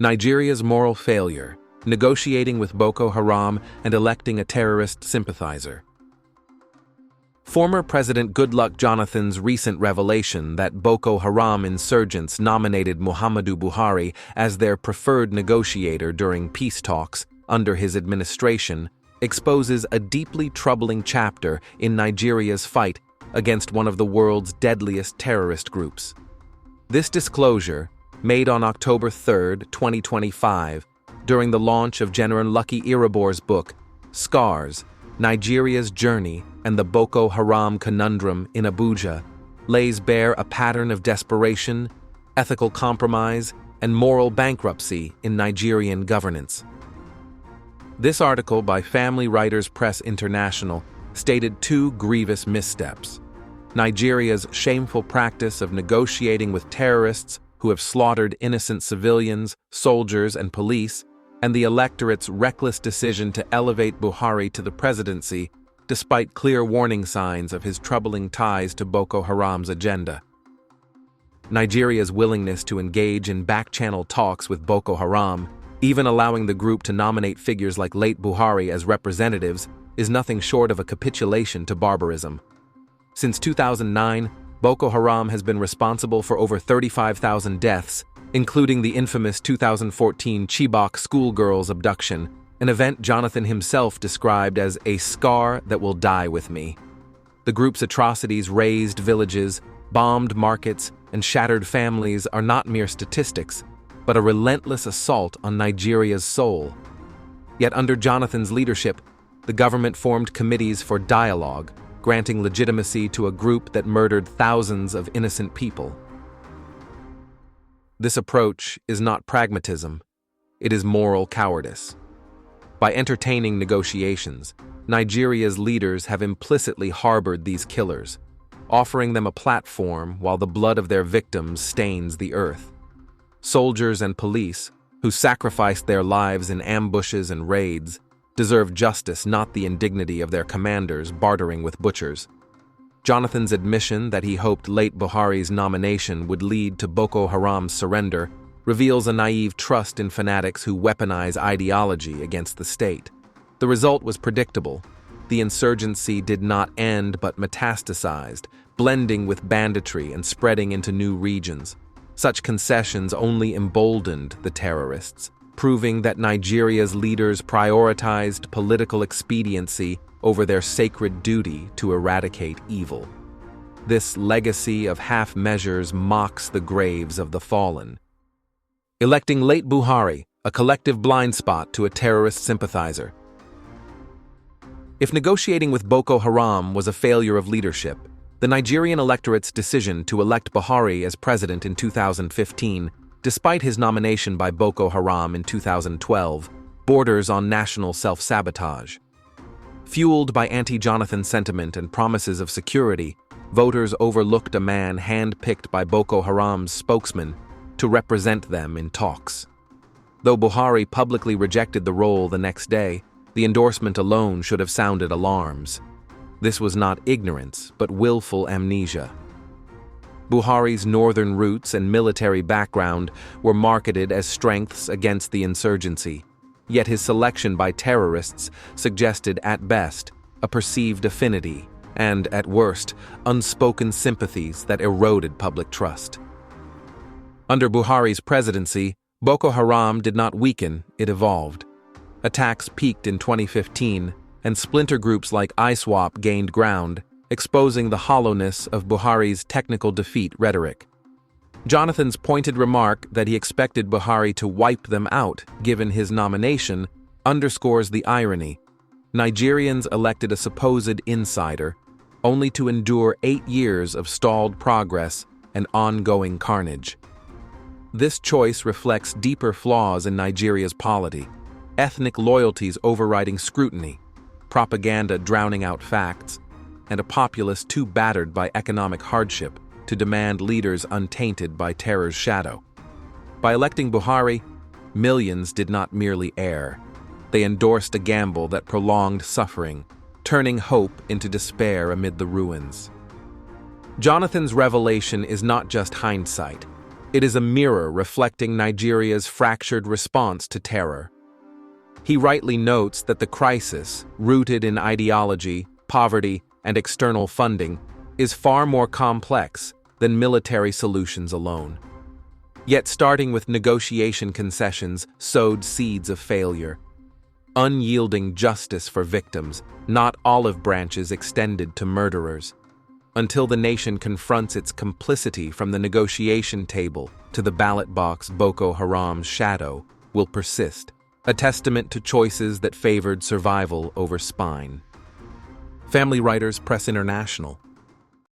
Nigeria's moral failure, negotiating with Boko Haram and electing a terrorist sympathizer. Former President Goodluck Jonathan's recent revelation that Boko Haram insurgents nominated Muhammadu Buhari as their preferred negotiator during peace talks under his administration exposes a deeply troubling chapter in Nigeria's fight against one of the world's deadliest terrorist groups. This disclosure, made on October 3, 2025, during the launch of General Lucky Irabor's book, Scars, Nigeria's Journey and the Boko Haram Conundrum in Abuja, lays bare a pattern of desperation, ethical compromise, and moral bankruptcy in Nigerian governance. This article by Family Writers Press International stated two grievous missteps: Nigeria's shameful practice of negotiating with terrorists who have slaughtered innocent civilians, soldiers, and police, and the electorate's reckless decision to elevate Buhari to the presidency despite clear warning signs of his troubling ties to Boko Haram's agenda. Nigeria's willingness to engage in back-channel talks with Boko Haram, even allowing the group to nominate figures like late Buhari as representatives, is nothing short of a capitulation to barbarism. Since 2009, Boko Haram has been responsible for over 35,000 deaths, including the infamous 2014 Chibok schoolgirls abduction, an event Jonathan himself described as a scar that will die with me. The group's atrocities razed villages, bombed markets, and shattered families are not mere statistics, but a relentless assault on Nigeria's soul. Yet under Jonathan's leadership, the government formed committees for dialogue, granting legitimacy to a group that murdered thousands of innocent people. This approach is not pragmatism, it is moral cowardice. By entertaining negotiations, Nigeria's leaders have implicitly harbored these killers, offering them a platform while the blood of their victims stains the earth. Soldiers and police, who sacrificed their lives in ambushes and raids, deserve justice, not the indignity of their commanders bartering with butchers. Jonathan's admission that he hoped late Buhari's nomination would lead to Boko Haram's surrender reveals a naive trust in fanatics who weaponize ideology against the state. The result was predictable. The insurgency did not end but metastasized, blending with banditry and spreading into new regions. Such concessions only emboldened the terrorists, proving that Nigeria's leaders prioritized political expediency over their sacred duty to eradicate evil. This legacy of half measures mocks the graves of the fallen. Electing late Buhari, a collective blind spot to a terrorist sympathizer. If negotiating with Boko Haram was a failure of leadership, the Nigerian electorate's decision to elect Buhari as president in 2015, despite his nomination by Boko Haram in 2012, borders on national self-sabotage. Fueled by anti-Jonathan sentiment and promises of security, voters overlooked a man hand-picked by Boko Haram's spokesman to represent them in talks. Though Buhari publicly rejected the role the next day, the endorsement alone should have sounded alarms. This was not ignorance, but willful amnesia. Buhari's northern roots and military background were marketed as strengths against the insurgency, yet his selection by terrorists suggested at best a perceived affinity and, at worst, unspoken sympathies that eroded public trust. Under Buhari's presidency, Boko Haram did not weaken, it evolved. Attacks peaked in 2015, and splinter groups like ISWAP gained ground, exposing the hollowness of Buhari's technical defeat rhetoric. Jonathan's pointed remark that he expected Buhari to wipe them out given his nomination underscores the irony. Nigerians elected a supposed insider, only to endure 8 years of stalled progress and ongoing carnage. This choice reflects deeper flaws in Nigeria's polity: ethnic loyalties overriding scrutiny, propaganda drowning out facts, and a populace too battered by economic hardship to demand leaders untainted by terror's shadow. By electing Buhari, millions did not merely err. They endorsed a gamble that prolonged suffering, turning hope into despair amid the ruins. Jonathan's revelation is not just hindsight. It is a mirror reflecting Nigeria's fractured response to terror. He rightly notes that the crisis, rooted in ideology, poverty, and external funding, is far more complex than military solutions alone. Yet starting with negotiation concessions sowed seeds of failure. Unyielding justice for victims, not olive branches extended to murderers. Until the nation confronts its complicity from the negotiation table to the ballot box, Boko Haram's shadow will persist, a testament to choices that favored survival over spine. Family Writers Press International.